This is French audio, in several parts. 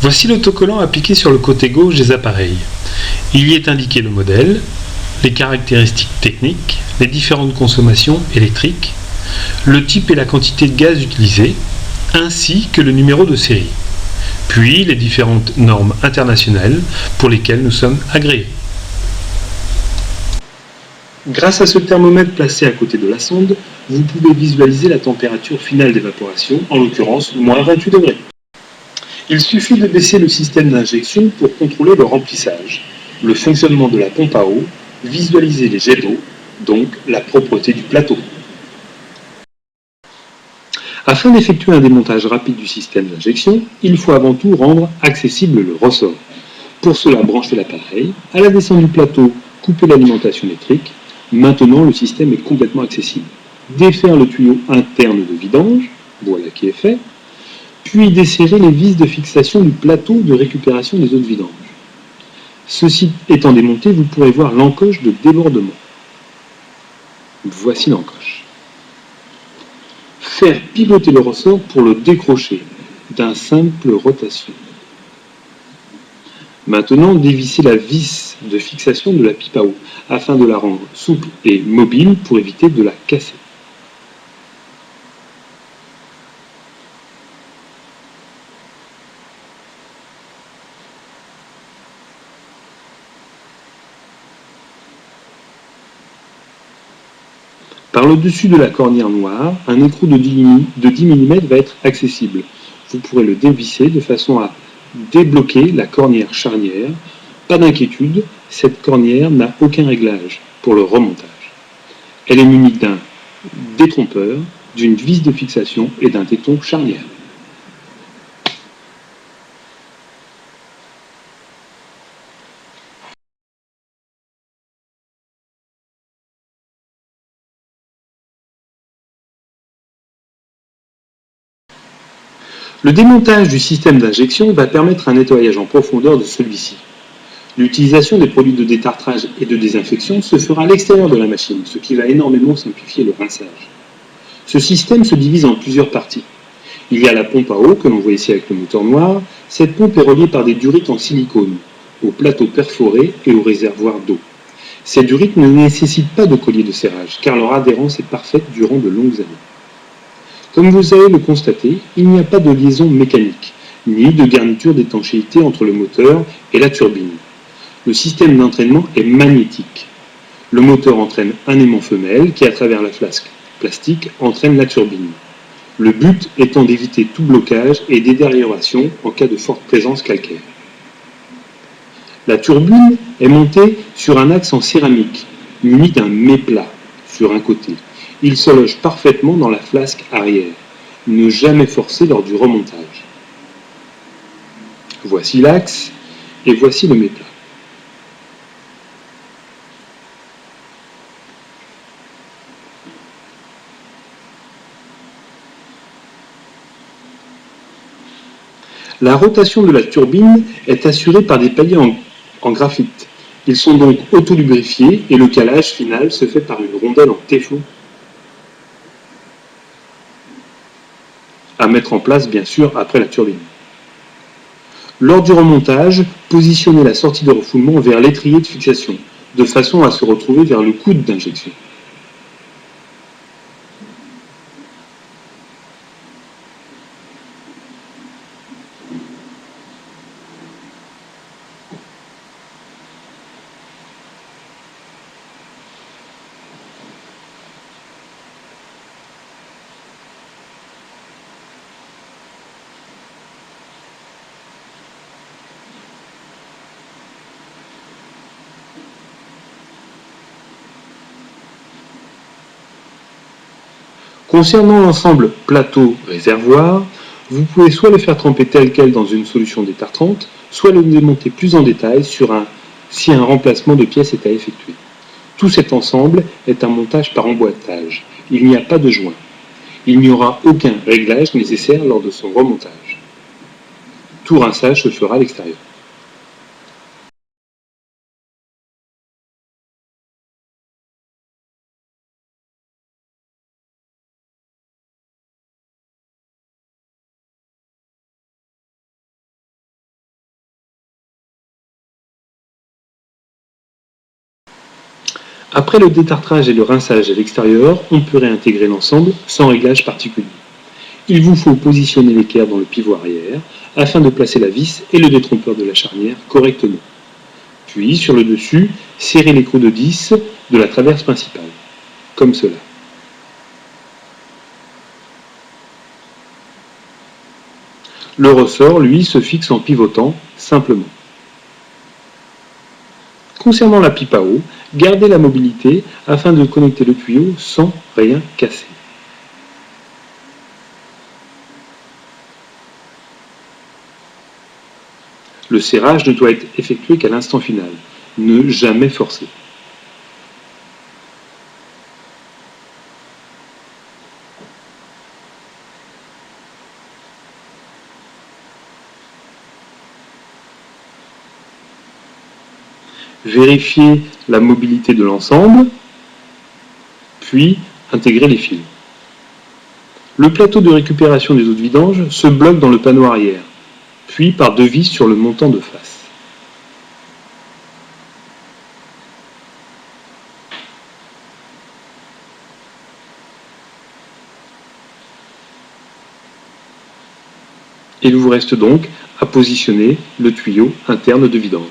Voici l'autocollant appliqué sur le côté gauche des appareils. Il y est indiqué le modèle, les caractéristiques techniques, les différentes consommations électriques, le type et la quantité de gaz utilisé, ainsi que le numéro de série, puis les différentes normes internationales pour lesquelles nous sommes agréés. Grâce à ce thermomètre placé à côté de la sonde, vous pouvez visualiser la température finale d'évaporation, en l'occurrence moins 28 degrés. Il suffit de baisser le système d'injection pour contrôler le remplissage, le fonctionnement de la pompe à eau, visualiser les jets d'eau, donc la propreté du plateau. Afin d'effectuer un démontage rapide du système d'injection, il faut avant tout rendre accessible le ressort. Pour cela, branchez l'appareil, à la descente du plateau, coupez l'alimentation électrique. Maintenant, le système est complètement accessible. Défaire le tuyau interne de vidange, voilà qui est fait, puis desserrer les vis de fixation du plateau de récupération des eaux de vidange. Ceci étant démonté, vous pourrez voir l'encoche de débordement. Voici l'encoche. Faire pivoter le ressort pour le décrocher d'un simple rotation. Maintenant, dévisser la vis de fixation de la pipe à eau afin de la rendre souple et mobile pour éviter de la casser. Par le dessus de la cornière noire, un écrou de 10 mm va être accessible. Vous pourrez le dévisser de façon à débloquer la cornière charnière. Pas d'inquiétude, cette cornière n'a aucun réglage pour le remontage. Elle est munie d'un détrompeur, d'une vis de fixation et d'un téton charnière. Le démontage du système d'injection va permettre un nettoyage en profondeur de celui-ci. L'utilisation des produits de détartrage et de désinfection se fera à l'extérieur de la machine, ce qui va énormément simplifier le rinçage. Ce système se divise en plusieurs parties. Il y a la pompe à eau que l'on voit ici avec le moteur noir. Cette pompe est reliée par des durites en silicone, au plateau perforé et au réservoir d'eau. Ces durites ne nécessitent pas de collier de serrage, car leur adhérence est parfaite durant de longues années. Comme vous allez le constater, il n'y a pas de liaison mécanique, ni de garniture d'étanchéité entre le moteur et la turbine. Le système d'entraînement est magnétique. Le moteur entraîne un aimant femelle qui, à travers la flasque plastique, entraîne la turbine. Le but étant d'éviter tout blocage et détérioration en cas de forte présence calcaire. La turbine est montée sur un axe en céramique, muni d'un méplat sur un côté. Il se loge parfaitement dans la flasque arrière. Ne jamais forcer lors du remontage. Voici l'axe et voici le méplat. La rotation de la turbine est assurée par des paliers en graphite. Ils sont donc auto-lubrifiés et le calage final se fait par une rondelle en téflon. À mettre en place bien sûr après la turbine. Lors du remontage, positionnez la sortie de refoulement vers l'étrier de fixation, de façon à se retrouver vers le coude d'injection. Concernant l'ensemble plateau-réservoir, vous pouvez soit le faire tremper tel quel dans une solution détartrante, soit le démonter plus en détail si un remplacement de pièces est à effectuer. Tout cet ensemble est un montage par emboîtage. Il n'y a pas de joint. Il n'y aura aucun réglage nécessaire lors de son remontage. Tout rinçage se fera à l'extérieur. Après le détartrage et le rinçage à l'extérieur, on peut réintégrer l'ensemble sans réglage particulier. Il vous faut positionner l'équerre dans le pivot arrière afin de placer la vis et le détrompeur de la charnière correctement. Puis, sur le dessus, serrez l'écrou de 10 de la traverse principale, comme cela. Le ressort, lui, se fixe en pivotant simplement. Concernant la pipe à eau, gardez la mobilité afin de connecter le tuyau sans rien casser. Le serrage ne doit être effectué qu'à l'instant final, ne jamais forcer. Vérifiez la mobilité de l'ensemble, puis intégrez les fils. Le plateau de récupération des eaux de vidange se bloque dans le panneau arrière, puis par deux vis sur le montant de face. Il vous reste donc à positionner le tuyau interne de vidange.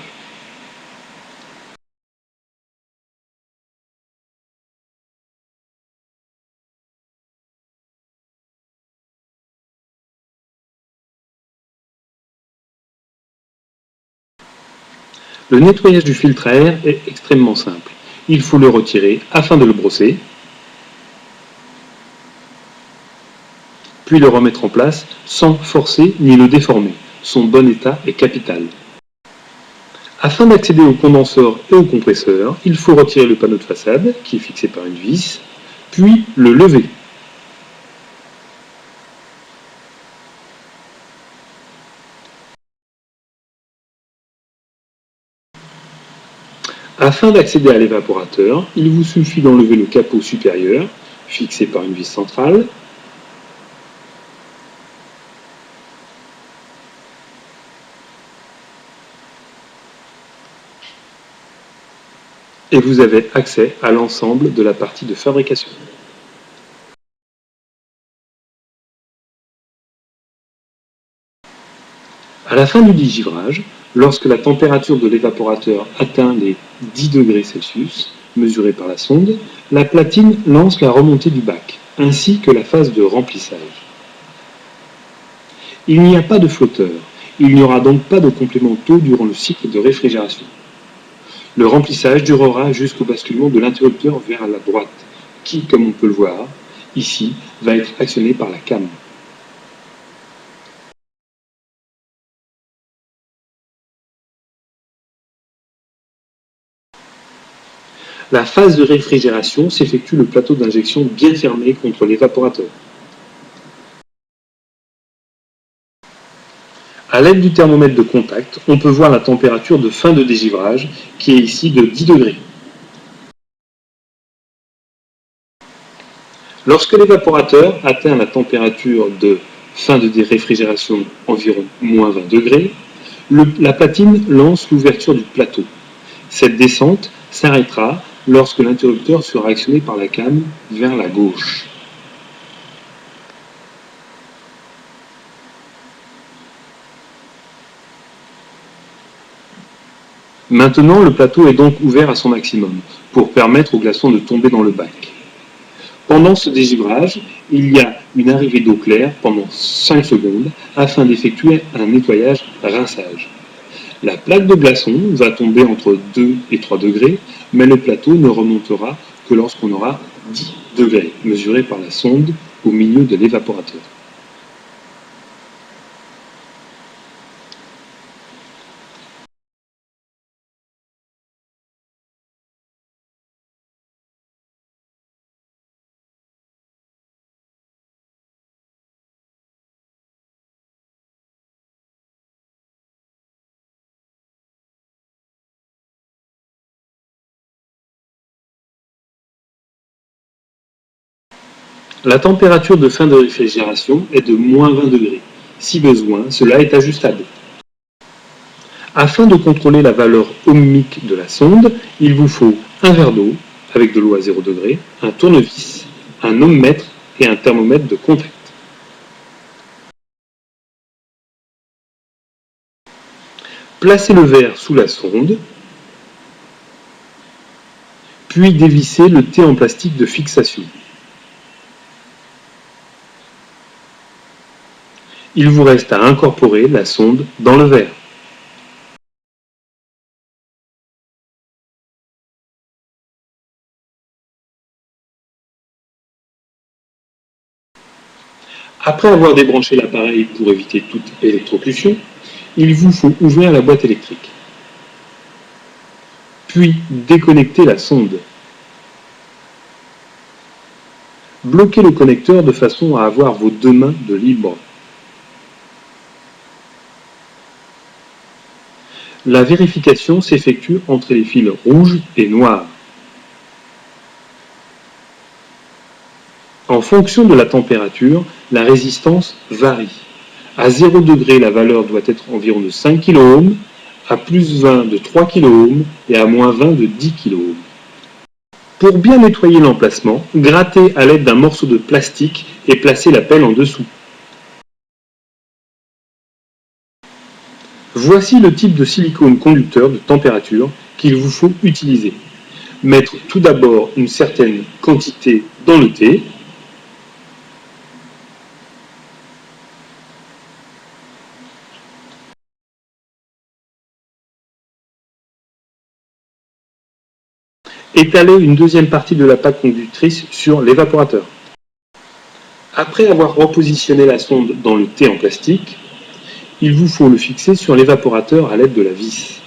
Le nettoyage du filtre à air est extrêmement simple. Il faut le retirer afin de le brosser, puis le remettre en place sans forcer ni le déformer. Son bon état est capital. Afin d'accéder au condenseur et au compresseur, il faut retirer le panneau de façade, qui est fixé par une vis, puis le lever. Afin d'accéder à l'évaporateur, il vous suffit d'enlever le capot supérieur, fixé par une vis centrale, et vous avez accès à l'ensemble de la partie de fabrication. À la fin du digivrage, lorsque la température de l'évaporateur atteint les 10 degrés Celsius, mesurés par la sonde, la platine lance la remontée du bac, ainsi que la phase de remplissage. Il n'y a pas de flotteur, il n'y aura donc pas de complément d'eau durant le cycle de réfrigération. Le remplissage durera jusqu'au basculement de l'interrupteur vers la droite, qui, comme on peut le voir, ici, va être actionné par la came. La phase de réfrigération s'effectue le plateau d'injection bien fermé contre l'évaporateur. À l'aide du thermomètre de contact, on peut voir la température de fin de dégivrage, qui est ici de 10 degrés. Lorsque l'évaporateur atteint la température de fin de réfrigération environ moins 20 degrés, la platine lance l'ouverture du plateau. Cette descente s'arrêtera lorsque l'interrupteur sera actionné par la came vers la gauche. Maintenant, le plateau est donc ouvert à son maximum pour permettre aux glaçons de tomber dans le bac. Pendant ce dégivrage, il y a une arrivée d'eau claire pendant 5 secondes afin d'effectuer un nettoyage rinçage. La plaque de glaçon va tomber entre 2 et 3 degrés, mais le plateau ne remontera que lorsqu'on aura 10 degrés, mesurés par la sonde au milieu de l'évaporateur. La température de fin de réfrigération est de moins 20 degrés. Si besoin, cela est ajustable. Afin de contrôler la valeur ohmique de la sonde, il vous faut un verre d'eau, avec de l'eau à 0 degré, un tournevis, un ohmmètre et un thermomètre de contact. Placez le verre sous la sonde, puis dévissez le T en plastique de fixation. Il vous reste à incorporer la sonde dans le verre. Après avoir débranché l'appareil pour éviter toute électrocution, il vous faut ouvrir la boîte électrique. Puis déconnecter la sonde. Bloquez le connecteur de façon à avoir vos deux mains de libre. La vérification s'effectue entre les fils rouges et noirs. En fonction de la température, la résistance varie. À 0 degré, la valeur doit être environ de 5 kΩ, à plus 20 de 3 kΩ et à moins 20 de 10 kΩ. Pour bien nettoyer l'emplacement, grattez à l'aide d'un morceau de plastique et placez la pelle en dessous. Voici le type de silicone conducteur de température qu'il vous faut utiliser. Mettre tout d'abord une certaine quantité dans le thé. Étaler une deuxième partie de la pâte conductrice sur l'évaporateur. Après avoir repositionné la sonde dans le thé en plastique, il vous faut le fixer sur l'évaporateur à l'aide de la vis.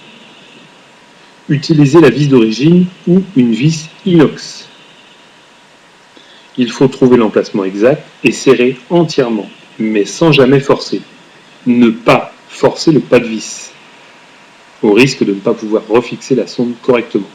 Utilisez la vis d'origine ou une vis inox. Il faut trouver l'emplacement exact et serrer entièrement, mais sans jamais forcer. Ne pas forcer le pas de vis, au risque de ne pas pouvoir refixer la sonde correctement.